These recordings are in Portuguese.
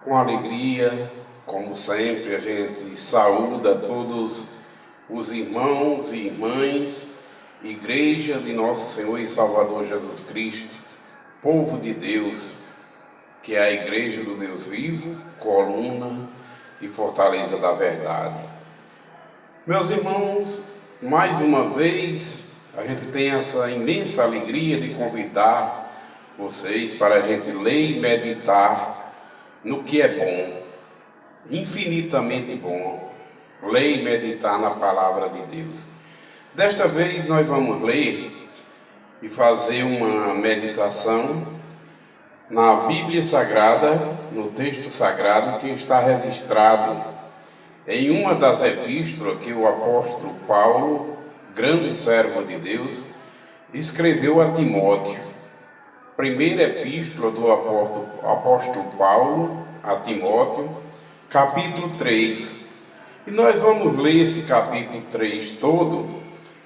Com alegria, como sempre, a gente saúda todos os irmãos e irmãs, Igreja de Nosso Senhor e Salvador Jesus Cristo, povo de Deus, que é a Igreja do Deus vivo, coluna e fortaleza da verdade. Meus irmãos, mais uma vez, a gente tem essa imensa alegria de convidar vocês para a gente ler e meditar no que é bom, infinitamente bom, ler e meditar na palavra de Deus. Desta vez nós vamos ler e fazer uma meditação na Bíblia Sagrada, no texto sagrado que está registrado em uma das epístolas que o apóstolo Paulo, grande servo de Deus, escreveu a Timóteo. Primeira epístola do apóstolo Paulo a Timóteo, capítulo 3. E nós vamos ler esse capítulo 3 todo,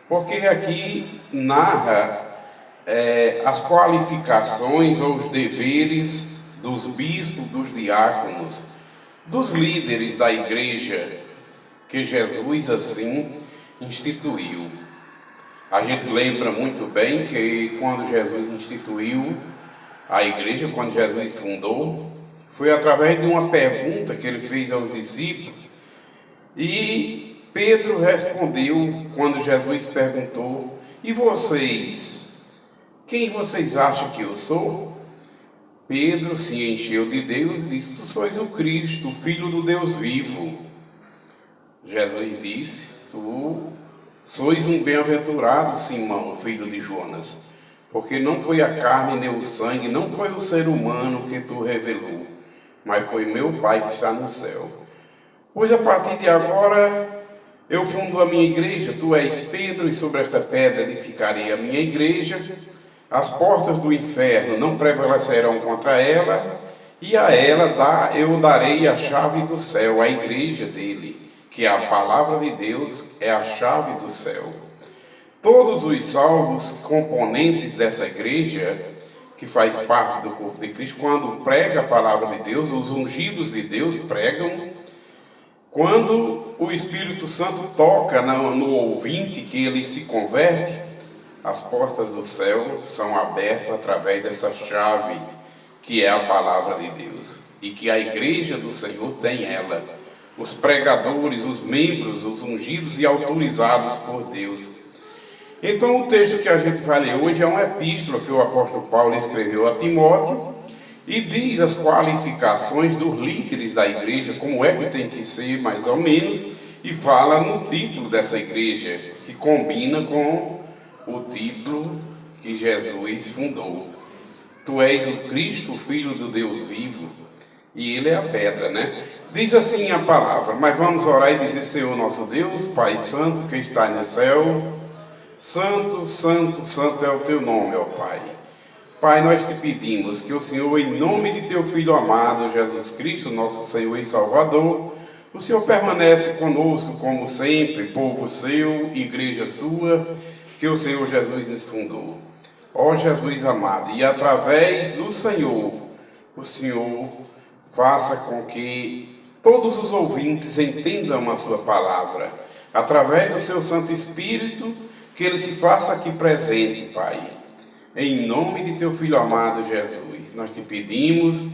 porque aqui narra as qualificações ou os deveres dos bispos, dos diáconos, dos líderes da igreja, que Jesus assim instituiu. A gente lembra muito bem que quando Jesus instituiu a igreja, quando Jesus fundou, foi através de uma pergunta que ele fez aos discípulos, e Pedro respondeu quando Jesus perguntou: e vocês? Quem vocês acham que eu sou? Pedro se encheu de Deus e disse: tu sois o Cristo, o Filho do Deus vivo. Jesus disse: tu sois um bem-aventurado, Simão, filho de Jonas, porque não foi a carne nem o sangue, não foi o ser humano que tu revelou, mas foi meu Pai que está no céu. Pois a partir de agora eu fundo a minha igreja, tu és Pedro, e sobre esta pedra edificarei a minha igreja. As portas do inferno não prevalecerão contra ela, e a ela eu darei a chave do céu, a igreja dele, que a palavra de Deus é a chave do céu. Todos os salvos componentes dessa igreja, que faz parte do corpo de Cristo, quando prega a palavra de Deus, os ungidos de Deus pregam, quando o Espírito Santo toca no ouvinte, que ele se converte, as portas do céu são abertas através dessa chave, que é a palavra de Deus, e que a igreja do Senhor tem ela. Os pregadores, os membros, os ungidos e autorizados por Deus. Então o texto que a gente vai ler hoje é uma epístola que o apóstolo Paulo escreveu a Timóteo e diz as qualificações dos líderes da igreja, como é que tem que ser mais ou menos, e fala no título dessa igreja, que combina com o título que Jesus fundou. Tu és o Cristo, o Filho do Deus vivo, e ele é a pedra, né? Diz assim a palavra, mas vamos orar e dizer: Senhor nosso Deus, Pai Santo, que está no céu, Santo, Santo, Santo é o teu nome, ó Pai. Pai, nós te pedimos que o Senhor, em nome de teu Filho amado, Jesus Cristo, nosso Senhor e Salvador, o Senhor permanece conosco, como sempre, povo seu, igreja sua, que o Senhor Jesus nos fundou. Ó Jesus amado, e através do Senhor, o Senhor faça com que todos os ouvintes entendam a sua palavra, através do seu Santo Espírito, que ele se faça aqui presente, Pai. Em nome de teu Filho amado Jesus, nós te pedimos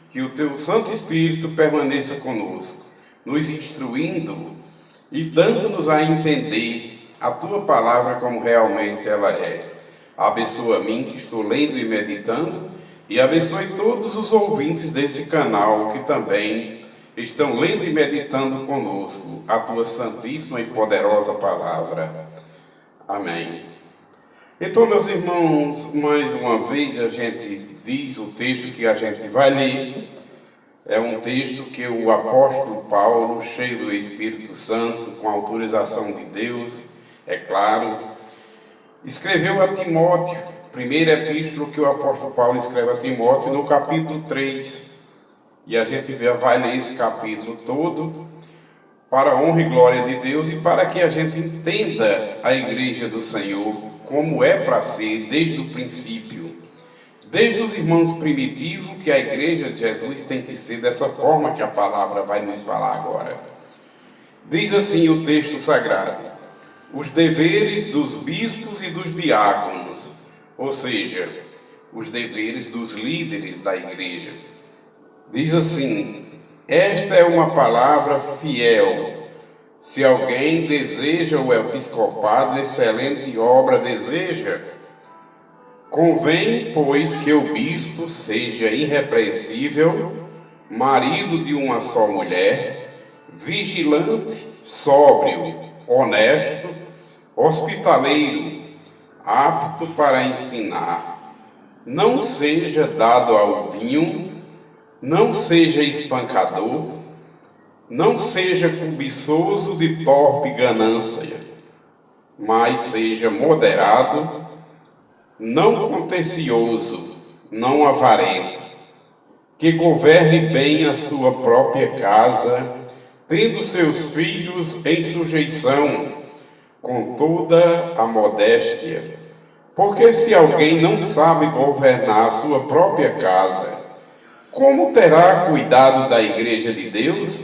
que o teu Santo Espírito permaneça conosco, nos instruindo e dando-nos a entender a tua palavra como realmente ela é. Abençoa a mim que estou lendo e meditando, e abençoe todos os ouvintes desse canal que também estão lendo e meditando conosco a tua santíssima e poderosa palavra. Amém. Então, meus irmãos, mais uma vez a gente diz o texto que a gente vai ler. É um texto que o apóstolo Paulo, cheio do Espírito Santo, com autorização de Deus, é claro, escreveu a Timóteo. Primeira epístola que o apóstolo Paulo escreve a Timóteo, no capítulo 3. E a gente vai ler esse capítulo todo para a honra e glória de Deus e para que a gente entenda a igreja do Senhor como é para ser desde o princípio, desde os irmãos primitivos, que a igreja de Jesus tem que ser dessa forma que a palavra vai nos falar agora. Diz assim o texto sagrado: os deveres dos bispos e dos diáconos, ou seja, os deveres dos líderes da igreja. Diz assim: esta é uma palavra fiel. Se alguém deseja o episcopado, excelente obra deseja. Convém, pois, que o bispo seja irrepreensível, marido de uma só mulher, vigilante, sóbrio, honesto, hospitaleiro, apto para ensinar. Não seja dado ao vinho, não seja espancador, não seja cobiçoso de torpe ganância, mas seja moderado, não contencioso, não avarento, que governe bem a sua própria casa, tendo seus filhos em sujeição, com toda a modéstia. Porque se alguém não sabe governar a sua própria casa, como terá cuidado da igreja de Deus?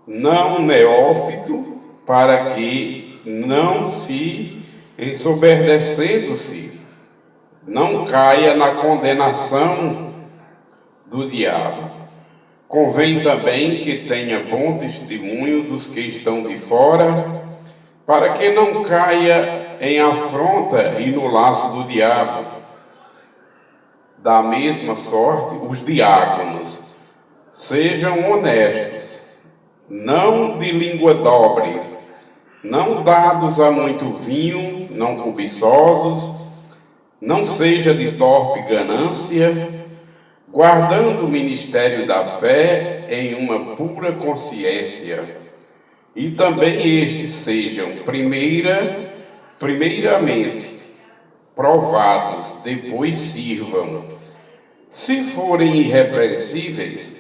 Não neófito, para que não se ensoberdecendo-se, não caia na condenação do diabo. Convém também que tenha bom testemunho dos que estão de fora, para que não caia em afronta e no laço do diabo. Da mesma sorte, os diáconos sejam honestos, não de língua dobre, não dados a muito vinho, não cobiçosos, não seja de torpe ganância, guardando o ministério da fé em uma pura consciência. E também estes sejam primeiramente provados, depois sirvam. Se forem irrepreensíveis,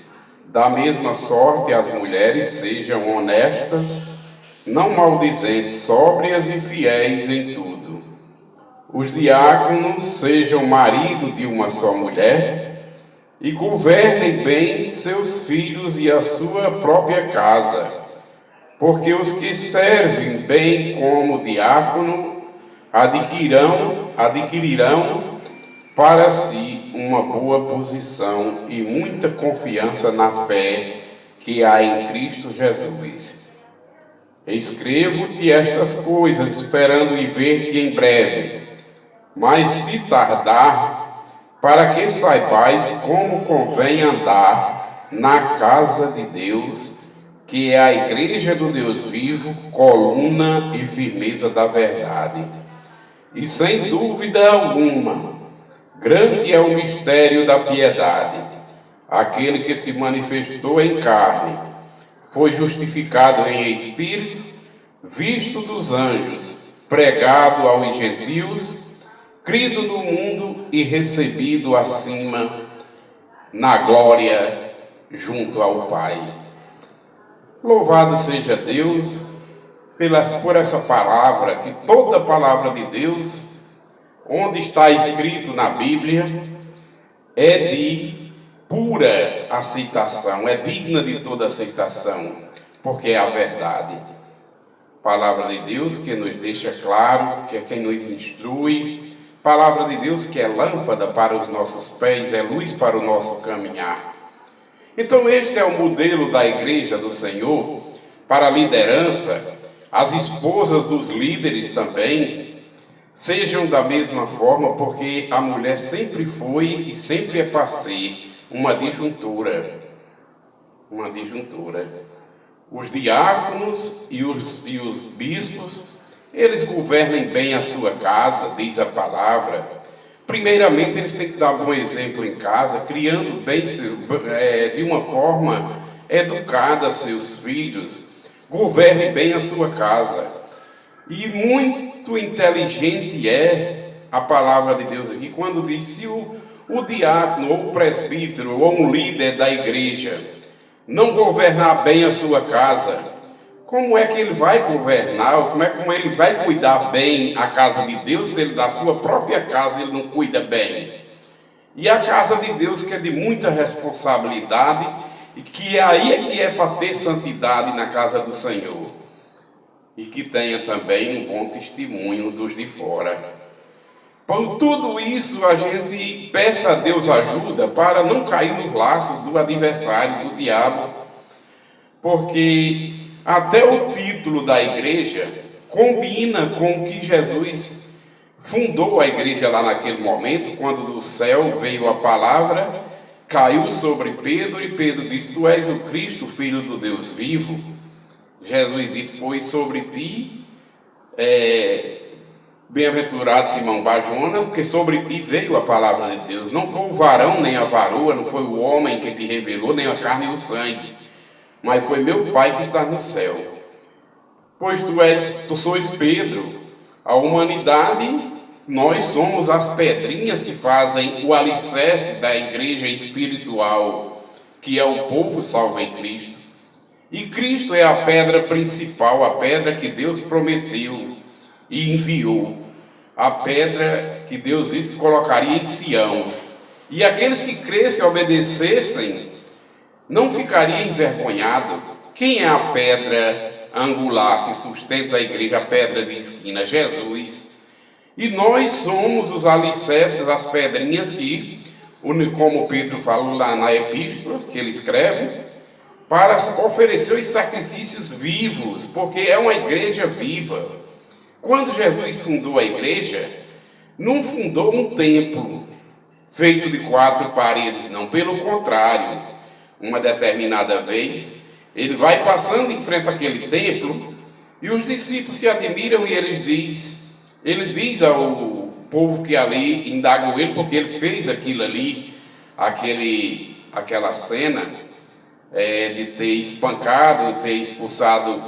da mesma sorte as mulheres sejam honestas, não maldizentes, sóbrias e fiéis em tudo. Os diáconos sejam marido de uma só mulher e governem bem seus filhos e a sua própria casa, porque os que servem bem como diácono adquirirão para si uma boa posição e muita confiança na fé que há em Cristo Jesus. Escrevo-te estas coisas, esperando e ver-te em breve, mas se tardar, para que saibais como convém andar na casa de Deus, que é a igreja do Deus vivo, coluna e firmeza da verdade. E sem dúvida alguma, grande é o mistério da piedade. Aquele que se manifestou em carne, foi justificado em espírito, visto dos anjos, pregado aos gentios, crido no mundo e recebido acima na glória junto ao Pai. Louvado seja Deus por essa palavra, que toda palavra de Deus, onde está escrito na Bíblia, é de pura aceitação, é digna de toda aceitação, porque é a verdade. Palavra de Deus que nos deixa claro, que é quem nos instrui, palavra de Deus que é lâmpada para os nossos pés, é luz para o nosso caminhar. Então este é o modelo da igreja do Senhor para a liderança. As esposas dos líderes também sejam da mesma forma, porque a mulher sempre foi e sempre é para ser uma disjuntura. Uma disjuntura. Os diáconos e os bispos, eles governem bem a sua casa, diz a palavra. Primeiramente, eles têm que dar bom exemplo em casa, criando bem, de uma forma educada seus filhos. Governe bem a sua casa. E muito inteligente é a palavra de Deus aqui, quando diz: se o diácono, ou o presbítero, ou um líder da igreja não governar bem a sua casa, como é que ele vai governar, como ele vai cuidar bem a casa de Deus, se ele da sua própria casa ele não cuida bem? E a casa de Deus, que é de muita responsabilidade, e que aí é que é para ter santidade na casa do Senhor. E que tenha também um bom testemunho dos de fora. Por tudo isso, a gente peça a Deus ajuda para não cair nos laços do adversário, do diabo. Porque até o título da igreja combina com o que Jesus fundou a igreja lá naquele momento, quando do céu veio a palavra, caiu sobre Pedro, e Pedro disse: Tu és o Cristo, Filho do Deus vivo. Jesus disse: Pois sobre ti, bem-aventurado Simão Bar-Jonas, porque sobre ti veio a palavra de Deus. Não foi o varão nem a varoa, não foi o homem que te revelou, nem a carne e o sangue, mas foi meu Pai que está no céu. Pois tu sois Pedro, a humanidade. Nós somos as pedrinhas que fazem o alicerce da igreja espiritual, que é o povo salvo em Cristo. E Cristo é a pedra principal, a pedra que Deus prometeu e enviou, a pedra que Deus disse que colocaria em Sião. E aqueles que crescem e obedecessem não ficariam envergonhados. Quem é a pedra angular que sustenta a igreja, a pedra de esquina? Jesus. E nós somos os alicerces, as pedrinhas que, como Pedro falou lá na epístola que ele escreve, para oferecer os sacrifícios vivos, porque é uma igreja viva. Quando Jesus fundou a igreja, não fundou um templo feito de 4 paredes, não, pelo contrário. Uma determinada vez, ele vai passando em frente àquele templo, e os discípulos se admiram, e ele diz ao povo que ali indagam ele, porque ele fez aquilo ali, aquela cena de ter espancado, ter expulsado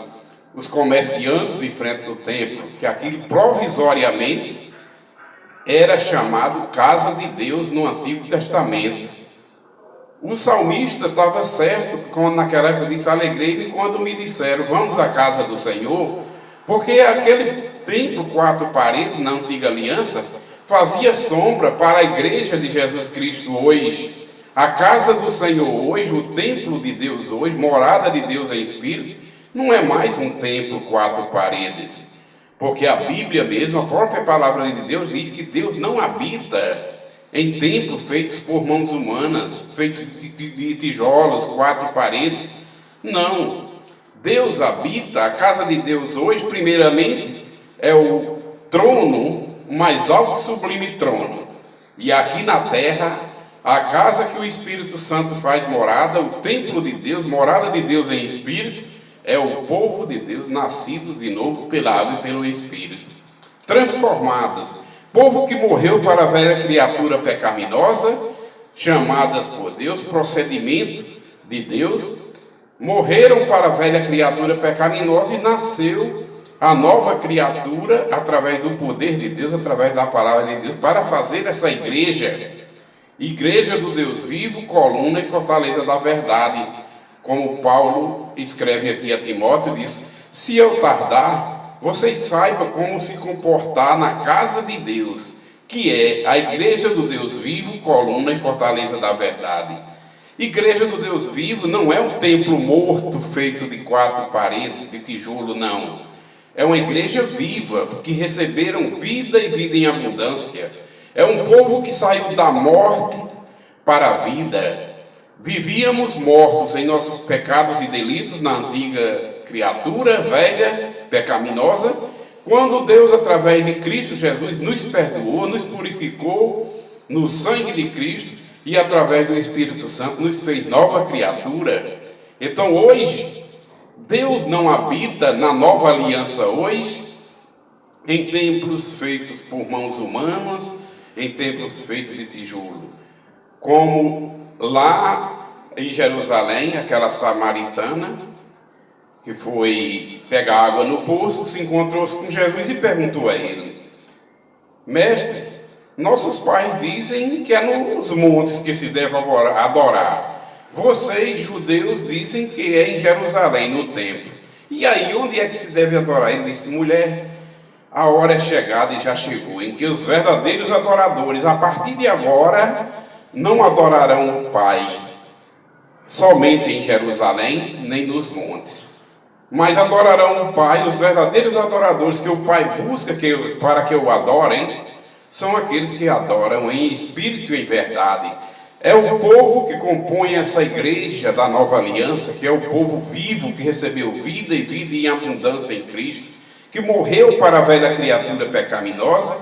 os comerciantes de frente do templo, que aquilo provisoriamente era chamado casa de Deus no Antigo Testamento. O salmista estava certo quando naquela época disse: alegrei-me quando me disseram, vamos à casa do Senhor, porque aquele templo 4 paredes na antiga aliança fazia sombra para a igreja de Jesus Cristo hoje. A casa do Senhor hoje, o templo de Deus hoje, morada de Deus em Espírito, não é mais um templo 4 paredes, porque a Bíblia mesmo, a própria palavra de Deus diz que Deus não habita em templos feitos por mãos humanas, feitos de tijolos, 4 paredes. Não, Deus habita, a casa de Deus hoje, primeiramente, é o trono, o mais alto e sublime trono. E aqui na terra, a casa que o Espírito Santo faz morada, o templo de Deus, morada de Deus em Espírito, é o povo de Deus, nascidos de novo pela água e pelo Espírito, transformados. Povo que morreu para a velha criatura pecaminosa, chamadas por Deus, procedimento de Deus, morreram para a velha criatura pecaminosa e nasceu a nova criatura através do poder de Deus, através da palavra de Deus, para fazer essa igreja do Deus vivo, coluna e fortaleza da verdade. Como Paulo escreve aqui a Timóteo, diz: se eu tardar, vocês saibam como se comportar na casa de Deus, que é a igreja do Deus vivo, coluna e fortaleza da verdade. Igreja do Deus vivo não é um templo morto feito de 4 paredes, de tijolo, não. É uma igreja viva, que receberam vida e vida em abundância. É um povo que saiu da morte para a vida. Vivíamos mortos em nossos pecados e delitos na antiga criatura velha, pecaminosa, quando Deus, através de Cristo Jesus, nos perdoou, nos purificou no sangue de Cristo e através do Espírito Santo nos fez nova criatura. Então hoje, Deus não habita na nova aliança hoje em templos feitos por mãos humanas, em templos feitos de tijolo, como lá em Jerusalém, aquela samaritana que foi pegar água no poço, se encontrou com Jesus e perguntou a ele: mestre, nossos pais dizem que é nos montes que se deve adorar. Vocês, judeus, dizem que é em Jerusalém, no templo. E aí, onde é que se deve adorar? Ele disse: mulher, a hora é chegada e já chegou, em que os verdadeiros adoradores, a partir de agora, não adorarão o Pai somente em Jerusalém, nem nos montes, mas adorarão o Pai, os verdadeiros adoradores que o Pai busca para que o adorem, são aqueles que adoram em espírito e em verdade. É o povo que compõe essa igreja da nova aliança, que é o povo vivo que recebeu vida e vida em abundância em Cristo, que morreu para a velha criatura pecaminosa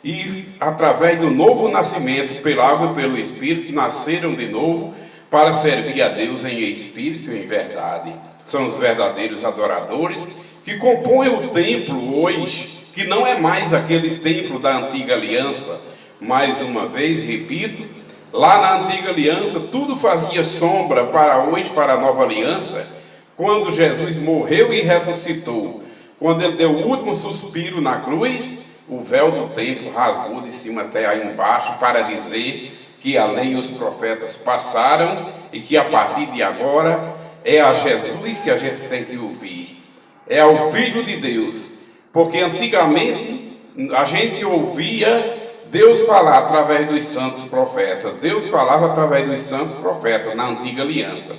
e, através do novo nascimento, pela água e pelo Espírito, nasceram de novo para servir a Deus em espírito e em verdade. São os verdadeiros adoradores que compõem o templo hoje, que não é mais aquele templo da antiga aliança. Mais uma vez, repito, lá na antiga aliança, tudo fazia sombra para hoje, para a nova aliança, quando Jesus morreu e ressuscitou. Quando ele deu o último suspiro na cruz, o véu do templo rasgou de cima até aí embaixo para dizer que a lei e os profetas passaram e que a partir de agora é a Jesus que a gente tem que ouvir. É ao Filho de Deus. Porque antigamente a gente ouvia Deus falar através dos santos profetas. Deus falava através dos santos profetas na antiga aliança.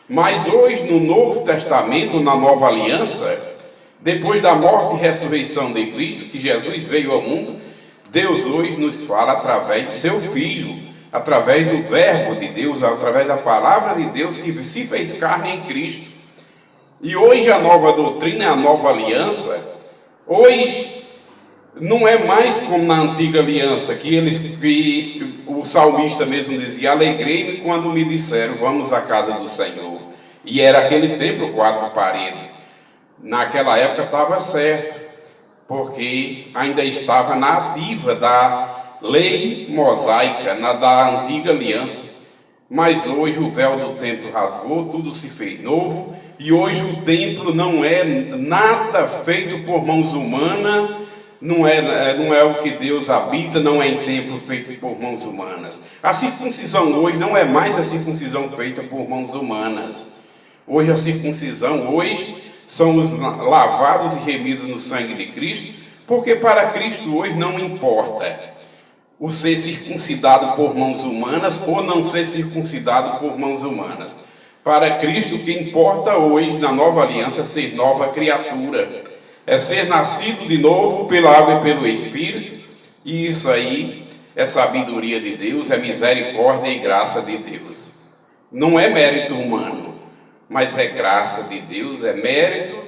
Mas hoje, no Novo Testamento, na nova aliança, depois da morte e ressurreição de Cristo, que Jesus veio ao mundo, Deus hoje nos fala através de seu Filho, através do Verbo de Deus, através da Palavra de Deus que se fez carne em Cristo. E hoje a nova doutrina, a nova aliança, hoje não é mais como na antiga aliança, que o salmista mesmo dizia: alegrei-me quando me disseram, vamos à casa do Senhor. E era aquele templo, 4 paredes. Naquela época estava certo, porque ainda estava na ativa da lei mosaica, da antiga aliança. Mas hoje o véu do templo rasgou, tudo se fez novo, e hoje o templo não é nada feito por mãos humanas, não é o que Deus habita, não é em templo feito por mãos humanas. A circuncisão hoje não é mais a circuncisão feita por mãos humanas. Hoje a circuncisão, são os lavados e remidos no sangue de Cristo, porque para Cristo hoje não importa o ser circuncidado por mãos humanas ou não ser circuncidado por mãos humanas. Para Cristo o que importa hoje na nova aliança é ser nova criatura, é ser nascido de novo pela água e pelo Espírito, e isso aí é sabedoria de Deus, é misericórdia e graça de Deus. Não é mérito humano, mas é graça de Deus, é mérito,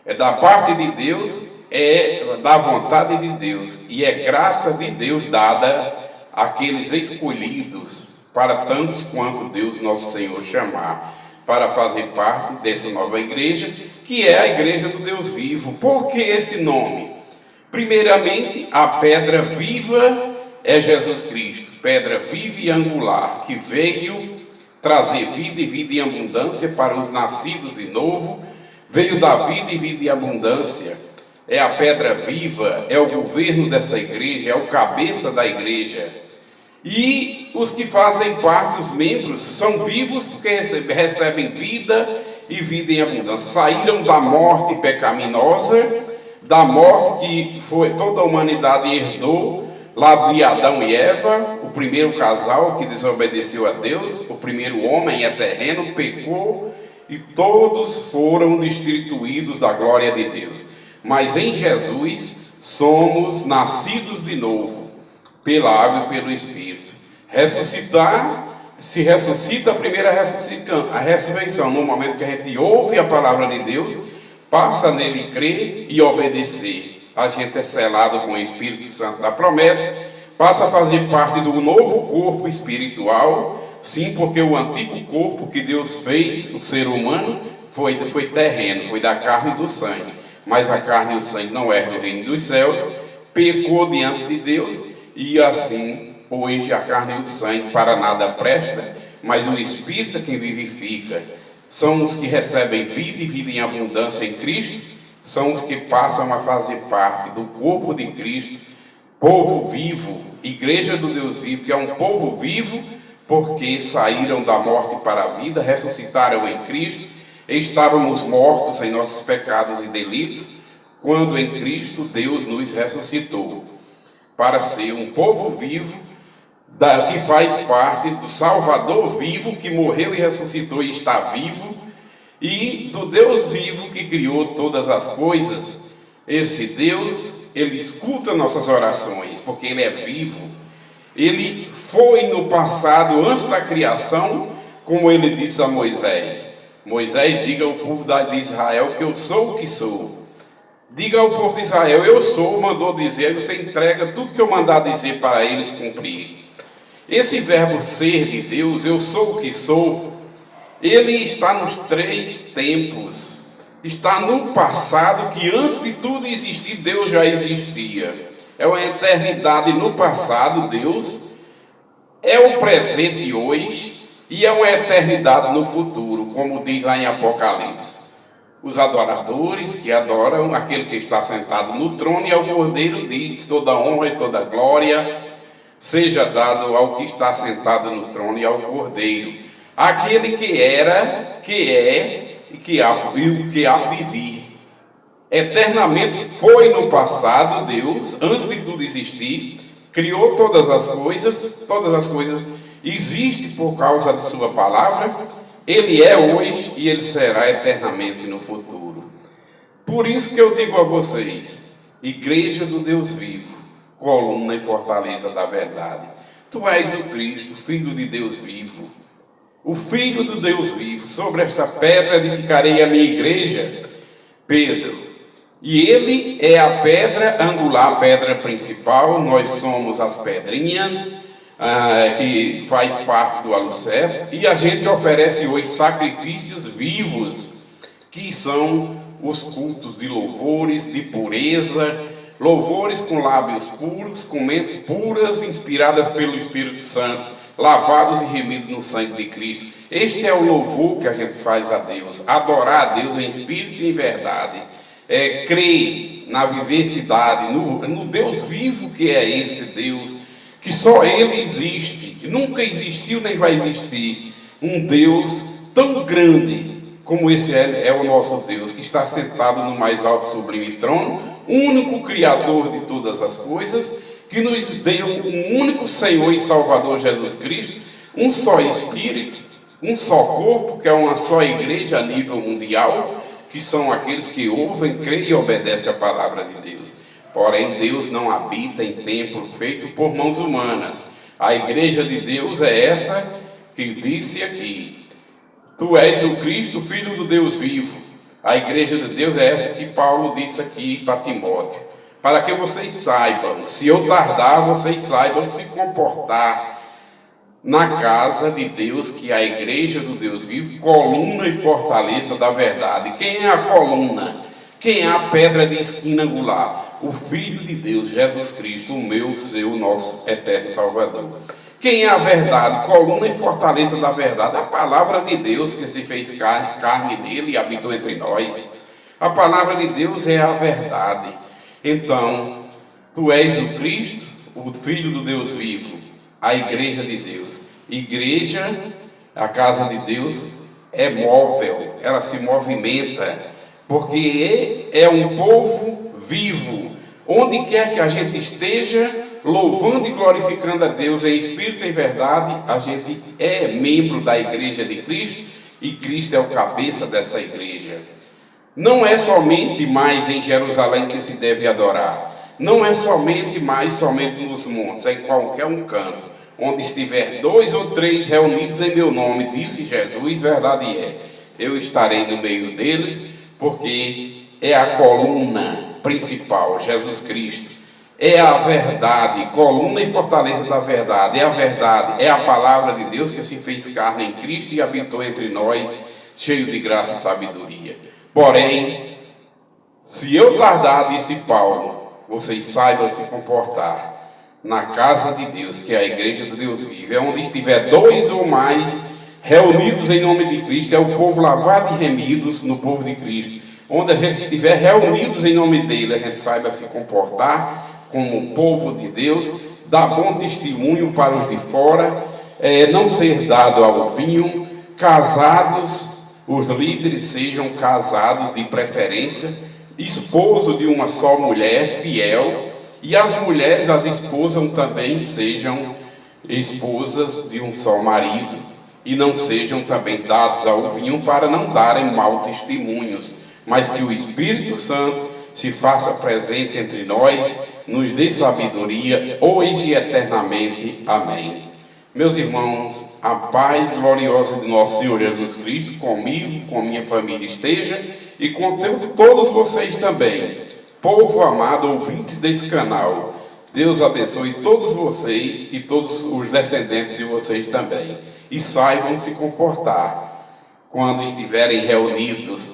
é da parte de Deus, é da vontade de Deus, e é graça de Deus dada àqueles escolhidos, para tantos quanto Deus nosso Senhor chamar, para fazer parte dessa nova igreja, que é a igreja do Deus vivo. Por que esse nome? Primeiramente, a pedra viva é Jesus Cristo, pedra viva e angular, que veio trazer vida e vida em abundância para os nascidos de novo, veio dar vida e vida em abundância, é a pedra viva, é o governo dessa igreja, é o cabeça da igreja. E os que fazem parte, os membros, são vivos porque recebem vida e vida em abundância. Saíram da morte pecaminosa, da morte que toda a humanidade herdou, lá de Adão e Eva, o primeiro casal que desobedeceu a Deus, o primeiro homem terreno, pecou, e todos foram destituídos da glória de Deus. Mas em Jesus somos nascidos de novo, pela água e pelo Espírito. Se ressuscita a primeira ressurreição, no momento que a gente ouve a palavra de Deus, passa nele crer e obedecer. A gente é selado com o Espírito Santo da promessa, passa a fazer parte do novo corpo espiritual, sim, porque o antigo corpo que Deus fez, o ser humano, foi terreno, foi da carne e do sangue, mas a carne e o sangue não é do reino dos céus, pecou diante de Deus, e assim, hoje a carne e o sangue para nada presta, mas o Espírito é quem vivifica. São os que recebem vida e vida em abundância em Cristo, são os que passam a fazer parte do corpo de Cristo, povo vivo, igreja do Deus vivo, que é um povo vivo, porque saíram da morte para a vida, ressuscitaram em Cristo, estávamos mortos em nossos pecados e delitos, quando em Cristo Deus nos ressuscitou, para ser um povo vivo que faz parte do Salvador vivo, que morreu e ressuscitou e está vivo, e do Deus vivo que criou todas as coisas. Esse Deus, ele escuta nossas orações, porque ele é vivo. Ele foi no passado, antes da criação, como ele disse a Moisés. Moisés, diga ao povo de Israel que eu sou o que sou. Diga ao povo de Israel, eu sou, mandou dizer, aí você entrega tudo que eu mandar dizer para eles cumprir. Esse verbo ser de Deus, eu sou o que sou, ele está nos três tempos. Está no passado, que antes de tudo existir, Deus já existia. É uma eternidade no passado, Deus. É o presente hoje e é uma eternidade no futuro, como diz lá em Apocalipse. Os adoradores que adoram aquele que está sentado no trono, e ao Cordeiro diz: toda honra e toda glória seja dado ao que está sentado no trono e ao Cordeiro, aquele que era, que é e o que há de vir. Eternamente foi no passado, Deus, antes de tudo existir, criou todas as coisas existem por causa de sua palavra, ele é hoje e ele será eternamente no futuro. Por isso que eu digo a vocês, igreja do Deus vivo, coluna e fortaleza da verdade, tu és o Cristo, Filho de Deus vivo, o Filho do Deus vivo. Sobre esta pedra edificarei a minha igreja, Pedro, e ele é a pedra angular, a pedra principal. Nós somos as pedrinhas que faz parte do alicerce, e a gente oferece hoje sacrifícios vivos, que são os cultos de louvores, de pureza, louvores com lábios puros, com mentes puras, inspiradas pelo Espírito Santo, lavados e remidos no sangue de Cristo. Este é o louvor que a gente faz a Deus, adorar a Deus em espírito e em verdade, crer na vivacidade, no Deus vivo que é esse Deus, que só Ele existe, nunca existiu nem vai existir um Deus tão grande como esse é o nosso Deus, que está sentado no mais alto sublime trono, único Criador de todas as coisas, que nos deu um único Senhor e Salvador Jesus Cristo, um só Espírito, um só corpo, que é uma só igreja a nível mundial, que são aqueles que ouvem, creem e obedecem a palavra de Deus. Porém, Deus não habita em templo feito por mãos humanas. A igreja de Deus é essa que disse aqui: tu és o Cristo, Filho do Deus vivo. A igreja de Deus é essa que Paulo disse aqui para Timóteo, para que vocês saibam, se eu tardar, vocês saibam se comportar na casa de Deus, que é a igreja do Deus vivo, coluna e fortaleza da verdade. Quem é a coluna? Quem é a pedra de esquina angular? O Filho de Deus, Jesus Cristo, o meu, o seu, o nosso eterno Salvador. Quem é a verdade? Coluna e fortaleza da verdade. A palavra de Deus que se fez carne nele e habitou entre nós. A palavra de Deus é a verdade. Então, tu és o Cristo, o Filho do Deus vivo, a igreja de Deus. Igreja, a casa de Deus, é móvel, ela se movimenta, porque é um povo vivo. Onde quer que a gente esteja, louvando e glorificando a Deus em espírito e em verdade, a gente é membro da igreja de Cristo, e Cristo é o cabeça dessa igreja. Não é somente mais em Jerusalém que se deve adorar, não é somente nos montes, é em qualquer um canto, onde estiver 2 ou 3 reunidos em meu nome, disse Jesus, verdade é, eu estarei no meio deles, porque é a coluna principal, Jesus Cristo, é a verdade, coluna e fortaleza da verdade, é a palavra de Deus que se fez carne em Cristo e habitou entre nós, cheio de graça e sabedoria. Porém, se eu tardar, disse Paulo, vocês saibam se comportar na casa de Deus, que é a igreja do Deus vivo, é onde estiver 2 ou mais reunidos em nome de Cristo, é o povo lavado e remidos no povo de Cristo. Onde a gente estiver reunidos em nome dele, a gente saiba se comportar como povo de Deus, dar bom testemunho para os de fora, não ser dado ao vinho, casados, os líderes sejam casados de preferência, esposo de uma só mulher, fiel, e as mulheres, as esposas também sejam esposas de um só marido, e não sejam também dados ao vinho para não darem mau testemunhos, mas que o Espírito Santo se faça presente entre nós, nos dê sabedoria, hoje e eternamente. Amém. Meus irmãos, a paz gloriosa de nosso Senhor Jesus Cristo comigo, com minha família esteja, e com todos vocês também. Povo amado, ouvintes desse canal, Deus abençoe todos vocês e todos os descendentes de vocês também. E saibam se comportar quando estiverem reunidos,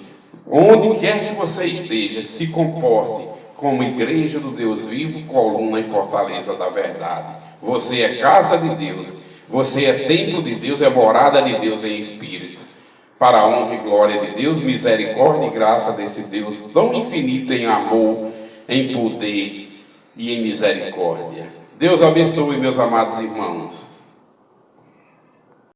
onde quer que você esteja, se comporte como igreja do Deus vivo, coluna e fortaleza da verdade. Você é casa de Deus, você é templo de Deus, é morada de Deus em espírito. Para a honra e glória de Deus, misericórdia e graça desse Deus tão infinito em amor, em poder e em misericórdia. Deus abençoe, meus amados irmãos.